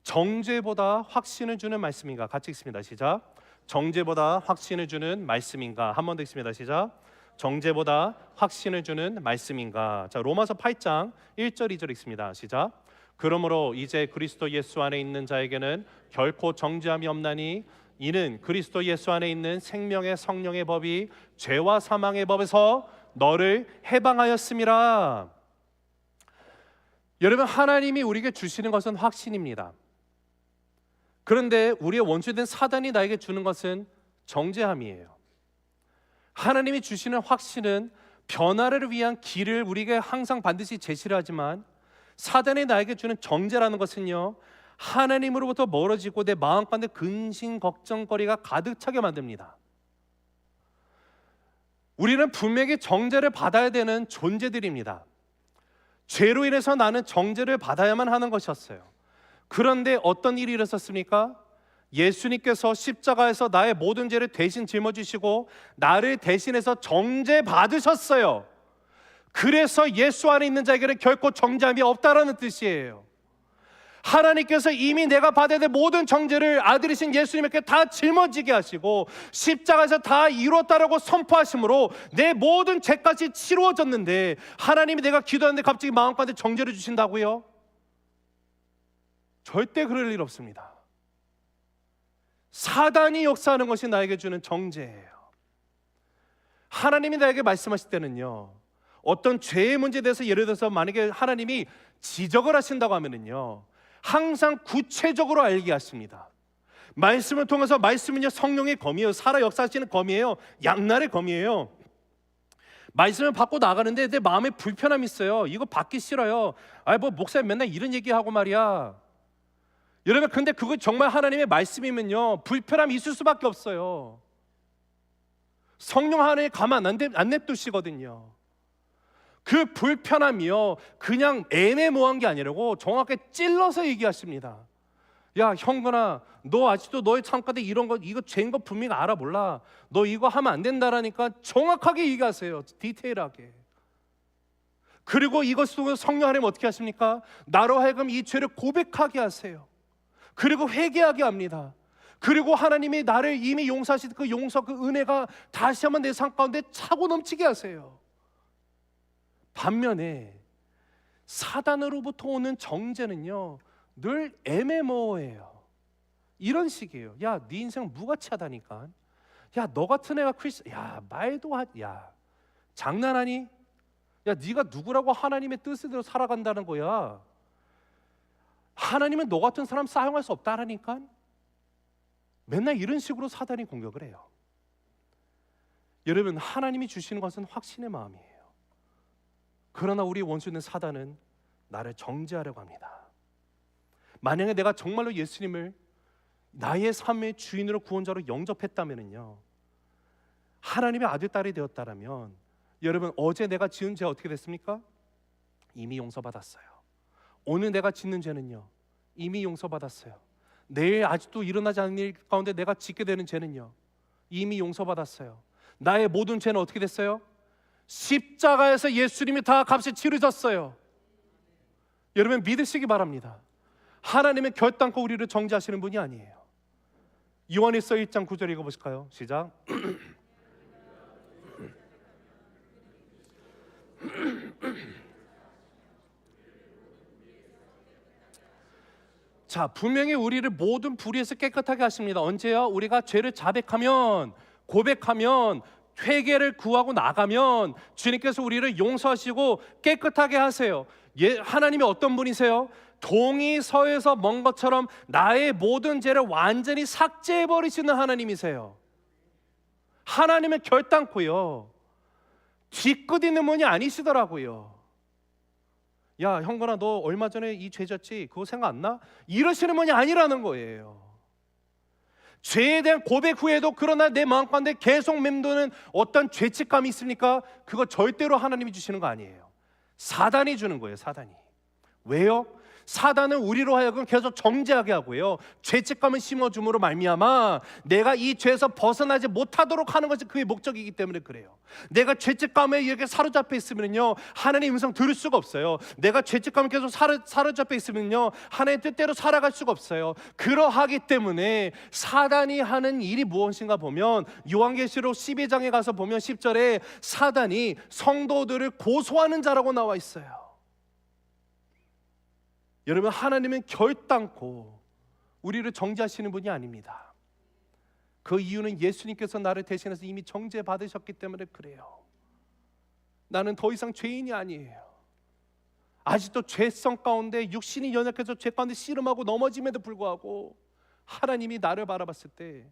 정죄보다 확신을 주는 말씀인가? 같이 읽습니다. 시작. 정죄보다 확신을 주는 말씀인가? 한 번 더 읽습니다. 시작. 정죄보다 확신을 주는 말씀인가? 자, 로마서 8장 1절 2절 읽습니다. 시작. 그러므로 이제 그리스도 예수 안에 있는 자에게는 결코 정죄함이 없나니 이는 그리스도 예수 안에 있는 생명의 성령의 법이 죄와 사망의 법에서 너를 해방하였음이라. 여러분, 하나님이 우리에게 주시는 것은 확신입니다. 그런데 우리의 원수된 사단이 나에게 주는 것은 정죄함이에요. 하나님이 주시는 확신은 변화를 위한 길을 우리에게 항상 반드시 제시를 하지만, 사단이 나에게 주는 정죄라는 것은요, 하나님으로부터 멀어지고 내 마음 가운데 근심 걱정거리가 가득 차게 만듭니다. 우리는 분명히 정죄를 받아야 되는 존재들입니다. 죄로 인해서 나는 정죄를 받아야만 하는 것이었어요. 그런데 어떤 일이 일어섰습니까? 예수님께서 십자가에서 나의 모든 죄를 대신 짊어지시고 나를 대신해서 정죄 받으셨어요. 그래서 예수 안에 있는 자에게는 결코 정죄함이 없다라는 뜻이에요. 하나님께서 이미 내가 받아야 될 모든 정죄를 아들이신 예수님께 다 짊어지게 하시고 십자가에서 다 이뤘다라고 선포하심으로 내 모든 죄까지 치루어졌는데, 하나님이 내가 기도하는데 갑자기 마음 가운데 정죄를 주신다고요? 절대 그럴 일 없습니다. 사단이 역사하는 것이 나에게 주는 정죄예요. 하나님이 나에게 말씀하실 때는요, 어떤 죄의 문제에 대해서 예를 들어서 만약에 하나님이 지적을 하신다고 하면은요, 항상 구체적으로 알게 하십니다. 말씀을 통해서, 말씀은요 성령의 검이에요. 살아 역사하시는 검이에요. 양날의 검이에요. 말씀을 받고 나가는데 내 마음에 불편함이 있어요. 이거 받기 싫어요. 뭐 목사님 맨날 이런 얘기하고 말이야. 여러분, 근데 그거 정말 하나님의 말씀이면요 불편함이 있을 수밖에 없어요. 성령 하나님 가만 안 냅두시거든요. 그 불편함이요 그냥 애매모호한 게 아니라고 정확하게 찔러서 얘기하십니다. 야 형근아, 너 아직도 너의 삶 가운데 이런 거, 이거 죄인 거 분명히 알아 몰라? 너 이거 하면 안 된다라니까 정확하게 얘기하세요. 디테일하게. 그리고 이것 속에서 성령 하나님 어떻게 하십니까? 나로 하여금 이 죄를 고백하게 하세요. 그리고 회개하게 합니다. 그리고 하나님이 나를 이미 용서하신 그 용서, 그 은혜가 다시 한번 내 삶 가운데 차고 넘치게 하세요. 반면에 사단으로부터 오는 정죄는요 늘 애매모호해요. 이런 식이에요. 야, 네 인생 무가치 하다니까. 야, 너 같은 애가 야, 말도 야, 장난하니? 야, 네가 누구라고 하나님의 뜻대로 살아간다는 거야. 하나님은 너 같은 사람 사용할 수 없다라니까. 맨날 이런 식으로 사단이 공격을 해요. 여러분, 하나님이 주시는 것은 확신의 마음이에요. 그러나 우리 원수는 사단은 나를 정죄하려고 합니다. 만약에 내가 정말로 예수님을 나의 삶의 주인으로 구원자로 영접했다면요, 하나님의 아들 딸이 되었다라면, 여러분 어제 내가 지은 죄 어떻게 됐습니까? 이미 용서받았어요. 오늘 내가 짓는 죄는요 이미 용서받았어요. 내일 아직도 일어나지 않는 일 가운데 내가 짓게 되는 죄는요 이미 용서받았어요. 나의 모든 죄는 어떻게 됐어요? 십자가에서 예수님이 다 값을 치르셨어요. 여러분 믿으시기 바랍니다. 하나님은 결단코 우리를 정죄하시는 분이 아니에요. 요한일서 1장 9절 읽어보실까요? 시작. 자, 분명히 우리를 모든 불의에서 깨끗하게 하십니다. 언제요? 우리가 죄를 자백하면, 고백하면, 회개를 구하고 나가면 주님께서 우리를 용서하시고 깨끗하게 하세요. 하나님이 어떤 분이세요? 동이 서에서 먼 것처럼 나의 모든 죄를 완전히 삭제해 버리시는 하나님이세요. 하나님은 결단코요, 뒤끝있는 분이 아니시더라고요. 야 형건아, 너 얼마 전에 이 죄 졌지? 그거 생각 안 나? 이러시는 분이 아니라는 거예요. 죄에 대한 고백 후에도 그러나 내 마음 가운데 계속 맴도는 어떤 죄책감이 있습니까? 그거 절대로 하나님이 주시는 거 아니에요. 사단이 주는 거예요. 사단이. 왜요? 사단은 우리로 하여금 계속 정죄하게 하고요, 죄책감을 심어줌으로 말미암아 내가 이 죄에서 벗어나지 못하도록 하는 것이 그의 목적이기 때문에 그래요. 내가 죄책감에 이렇게 사로잡혀 있으면요, 하나님의 음성 들을 수가 없어요. 내가 죄책감에 계속 사로잡혀 있으면요, 하나님의 뜻대로 살아갈 수가 없어요. 그러하기 때문에 사단이 하는 일이 무엇인가 보면, 요한계시록 12장에 가서 보면 10절에 사단이 성도들을 고소하는 자라고 나와 있어요. 여러분, 하나님은 결단코 우리를 정죄하시는 분이 아닙니다. 그 이유는 예수님께서 나를 대신해서 이미 정죄 받으셨기 때문에 그래요. 나는 더 이상 죄인이 아니에요. 아직도 죄성 가운데 육신이 연약해서 죄 가운데 씨름하고 넘어짐에도 불구하고 하나님이 나를 바라봤을 때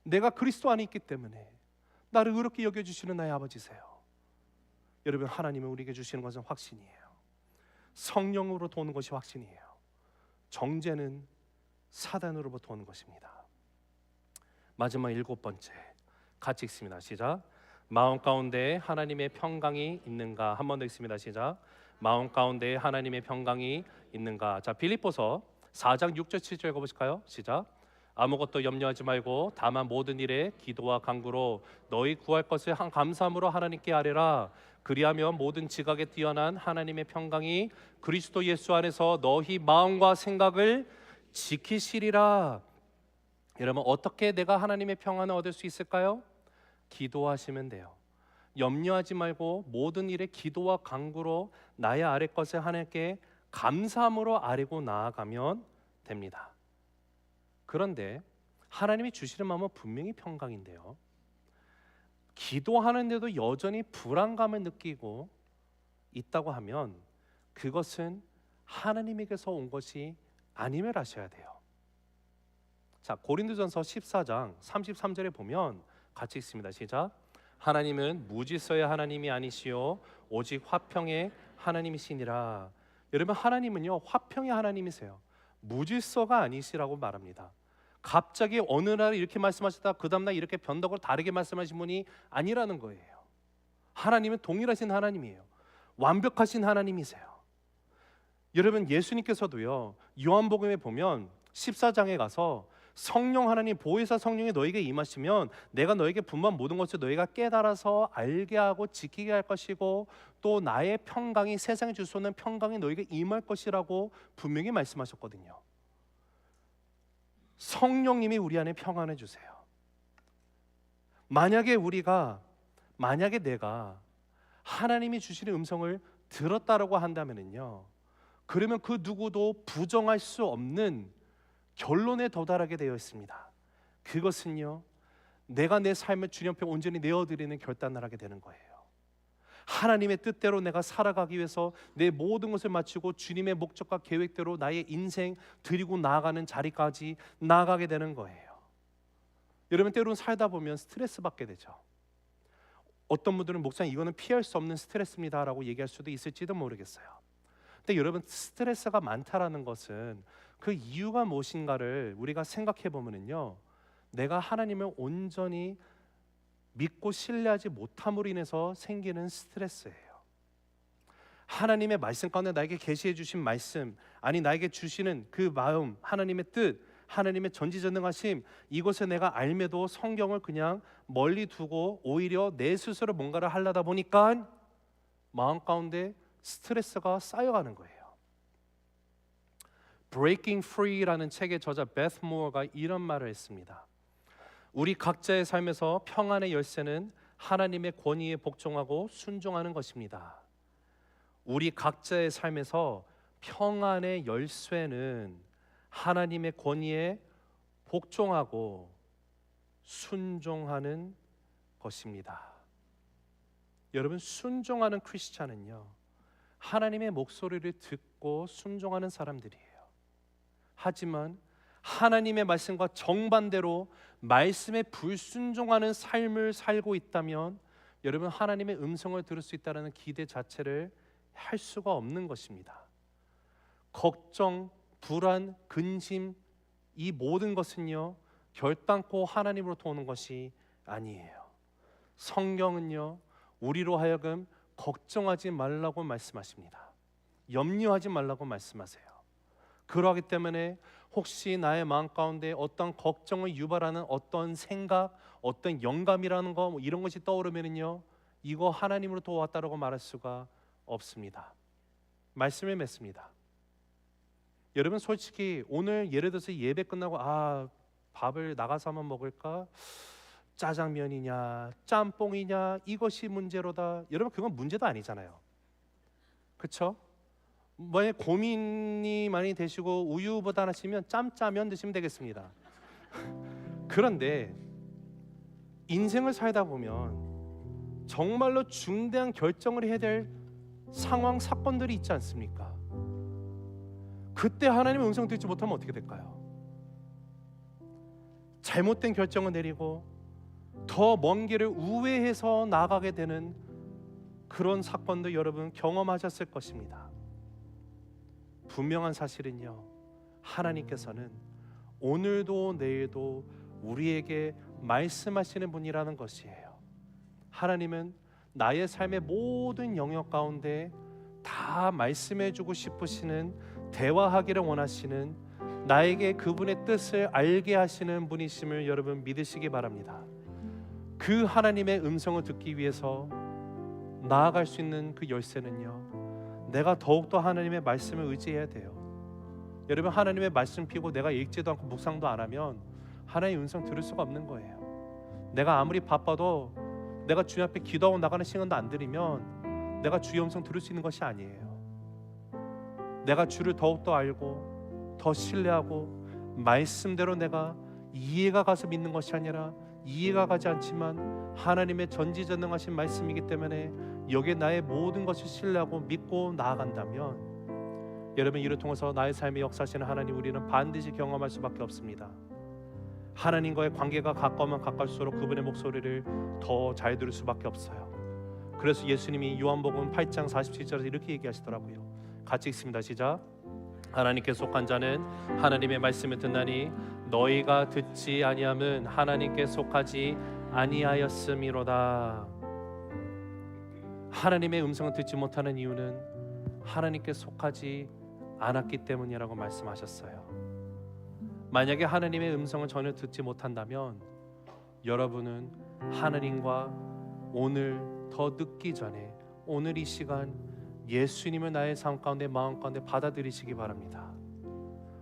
내가 그리스도 안에 있기 때문에 나를 의롭게 여겨주시는 나의 아버지세요. 여러분, 하나님은 우리에게 주시는 것은 확신이에요. 성령으로 도는 것이 확신이에요. 정죄는 사단으로부터 오는 것입니다. 마지막 7번째, 같이 읽습니다. 시작. 마음 가운데 하나님의 평강이 있는가? 한 번 더 읽습니다. 시작. 마음 가운데 하나님의 평강이 있는가? 자, 빌립보서 4장 6절 7절 읽어보실까요? 시작. 아무것도 염려하지 말고 다만 모든 일에 기도와 간구로 너희 구할 것을 감사함으로 하나님께 아뢰라. 그리하면 모든 지각에 뛰어난 하나님의 평강이 그리스도 예수 안에서 너희 마음과 생각을 지키시리라. 여러분, 어떻게 내가 하나님의 평안을 얻을 수 있을까요? 기도하시면 돼요. 염려하지 말고 모든 일에 기도와 간구로 나의 아뢰 것을 하나님께 감사함으로 아뢰고 나아가면 됩니다. 그런데 하나님이 주시는 마음은 분명히 평강인데요, 기도하는데도 여전히 불안감을 느끼고 있다고 하면 그것은 하나님에게서 온 것이 아님을 아셔야 돼요. 자, 고린도전서 14장 33절에 보면 같이 읽습니다. 시작. 하나님은 무질서의 하나님이 아니시요 오직 화평의 하나님이시니라. 여러분, 하나님은요 화평의 하나님이세요. 무질서가 아니시라고 말합니다. 갑자기 어느 날 이렇게 말씀하시다 그 다음날 이렇게 변덕으로 다르게 말씀하신 분이 아니라는 거예요. 하나님은 동일하신 하나님이에요. 완벽하신 하나님이세요. 여러분, 예수님께서도요 요한복음에 보면 14장에 가서 성령 하나님, 보혜사 성령이 너에게 임하시면 내가 너에게 분부한 모든 것을 너희가 깨달아서 알게 하고 지키게 할 것이고 또 나의 평강이, 세상에 줄 수 없는 평강이 너에게 임할 것이라고 분명히 말씀하셨거든요. 성령님이 우리 안에 평안해 주세요. 만약에 내가 하나님이 주시는 음성을 들었다라고 한다면요, 그러면 그 누구도 부정할 수 없는 결론에 도달하게 되어 있습니다. 그것은요, 내가 내 삶을 주님 앞에 온전히 내어드리는 결단을 하게 되는 거예요. 하나님의 뜻대로 내가 살아가기 위해서 내 모든 것을 마치고 주님의 목적과 계획대로 나의 인생 드리고 나아가는 자리까지 나아가게 되는 거예요. 여러분, 때로는 살다 보면 스트레스 받게 되죠. 어떤 분들은 목사님 이거는 피할 수 없는 스트레스입니다 라고 얘기할 수도 있을지도 모르겠어요. 근데 여러분, 스트레스가 많다라는 것은 그 이유가 무엇인가를 우리가 생각해 보면요, 내가 하나님을 온전히 믿고 신뢰하지 못함으로 인해서 생기는 스트레스예요. 하나님의 말씀 가운데 나에게 계시해 주신 말씀, 아니 나에게 주시는 그 마음, 하나님의 뜻, 하나님의 전지전능하심, 이것을 내가 알매도 성경을 그냥 멀리 두고 오히려 내 스스로 뭔가를 하려다 보니까 마음 가운데 스트레스가 쌓여가는 거예요. Breaking Free라는 책의 저자 베스 모어가 이런 말을 했습니다. 우리 각자의 삶에서 평안의 열쇠는 하나님의 권위에 복종하고 순종하는 것입니다. 우리 각자의 삶에서 평안의 열쇠는 하나님의 권위에 복종하고 순종하는 것입니다. 여러분, 순종하는 크리스찬은요, 하나님의 목소리를 듣고 순종하는 사람들이에요. 하지만 하나님의 말씀과 정반대로 말씀에 불순종하는 삶을 살고 있다면 여러분 하나님의 음성을 들을 수 있다는 기대 자체를 할 수가 없는 것입니다. 걱정, 불안, 근심 이 모든 것은요 결단코 하나님으로부터 오는 것이 아니에요. 성경은요 우리로 하여금 걱정하지 말라고 말씀하십니다. 염려하지 말라고 말씀하세요. 그러하기 때문에 혹시 나의 마음 가운데 어떤 걱정을 유발하는 어떤 생각, 어떤 영감이라는 거 이런 것이 떠오르면요 이거 하나님으로부터 왔다라고 말할 수가 없습니다. 말씀을 맺습니다. 여러분 솔직히 오늘 예를 들어서 예배 끝나고 밥을 나가서 한번 먹을까? 짜장면이냐 짬뽕이냐 이것이 문제로다. 여러분 그건 문제도 아니잖아요. 그렇죠? 만약 고민이 많이 되시고 우유보다 하시면 짬짜면 드시면 되겠습니다. 그런데 인생을 살다 보면 정말로 중대한 결정을 해야 될 상황 사건들이 있지 않습니까? 그때 하나님의 음성 듣지 못하면 어떻게 될까요? 잘못된 결정을 내리고 더 먼 길을 우회해서 나가게 되는 그런 사건도 여러분 경험하셨을 것입니다. 분명한 사실은요 하나님께서는 오늘도 내일도 우리에게 말씀하시는 분이라는 것이에요. 하나님은 나의 삶의 모든 영역 가운데 다 말씀해주고 싶으시는, 대화하기를 원하시는, 나에게 그분의 뜻을 알게 하시는 분이심을 여러분 믿으시기 바랍니다. 그 하나님의 음성을 듣기 위해서 나아갈 수 있는 그 열쇠는요 내가 더욱더 하나님의 말씀을 의지해야 돼요. 여러분 하나님의 말씀 피고 내가 읽지도 않고 묵상도 안 하면 하나님의 음성 들을 수가 없는 거예요. 내가 아무리 바빠도 내가 주님 앞에 기도하고 나가는 시간도 안 들이면 내가 주의 음성 들을 수 있는 것이 아니에요. 내가 주를 더욱더 알고 더 신뢰하고 말씀대로 내가 이해가 가서 믿는 것이 아니라 이해가 가지 않지만 하나님의 전지전능하신 말씀이기 때문에 여기에 나의 모든 것을 신뢰하고 믿고 나아간다면 여러분 이를 통해서 나의 삶에 역사하시는 하나님 우리는 반드시 경험할 수밖에 없습니다. 하나님과의 관계가 가까우면 가까울수록 그분의 목소리를 더 잘 들을 수밖에 없어요. 그래서 예수님이 요한복음 8장 47절에서 이렇게 얘기하시더라고요. 같이 읽습니다. 시작. 하나님께 속한 자는 하나님의 말씀을 듣나니 너희가 듣지 아니함은 하나님께 속하지 아니하였음이로다. 하나님의 음성을 듣지 못하는 이유는 하나님께 속하지 않았기 때문이라고 말씀하셨어요. 만약에 하나님의 음성을 전혀 듣지 못한다면 여러분은 하나님과 오늘 더 늦기 전에 오늘 이 시간 예수님을 나의 삶 가운데 마음 가운데 받아들이시기 바랍니다.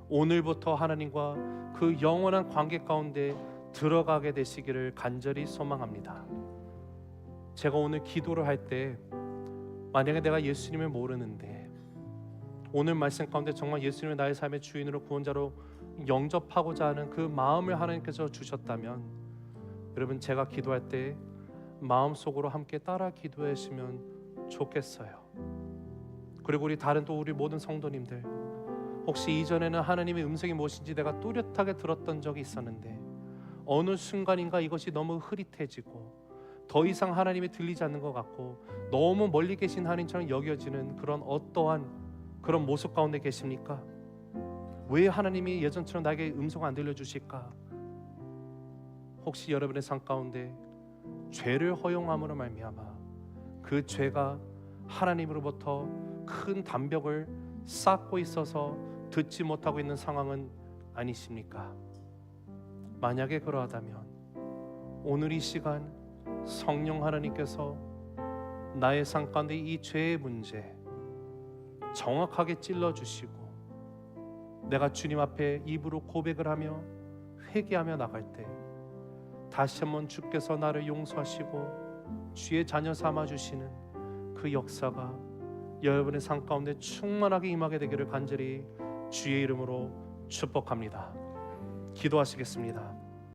오늘부터 하나님과 그 영원한 관계 가운데 들어가게 되시기를 간절히 소망합니다. 제가 오늘 기도를 할 때 만약에 내가 예수님을 모르는데 오늘 말씀 가운데 정말 예수님을 나의 삶의 주인으로 구원자로 영접하고자 하는 그 마음을 하나님께서 주셨다면 여러분 제가 기도할 때 마음속으로 함께 따라 기도해 주시면 좋겠어요. 그리고 우리 다른 또 우리 모든 성도님들 혹시 이전에는 하나님의 음성이 무엇인지 내가 뚜렷하게 들었던 적이 있었는데 어느 순간인가 이것이 너무 흐릿해지고 더 이상 하나님이 들리지 않는 것 같고 너무 멀리 계신 하나님처럼 여겨지는 그런 어떠한 그런 모습 가운데 계십니까? 왜 하나님이 예전처럼 나에게 음성 안 들려주실까? 혹시 여러분의 삶 가운데 죄를 허용함으로 말미암아 그 죄가 하나님으로부터 큰 담벽을 쌓고 있어서 듣지 못하고 있는 상황은 아니십니까? 만약에 그러하다면 오늘 이 시간 성령 하나님께서 나의 삶 가운데 이 죄의 문제 정확하게 찔러주시고 내가 주님 앞에 입으로 고백을 하며 회개하며 나갈 때 다시 한번 주께서 나를 용서하시고 주의 자녀 삼아주시는 그 역사가 여러분의 삶 가운데 충만하게 임하게 되기를 간절히 주의 이름으로 축복합니다. 기도하시겠습니다.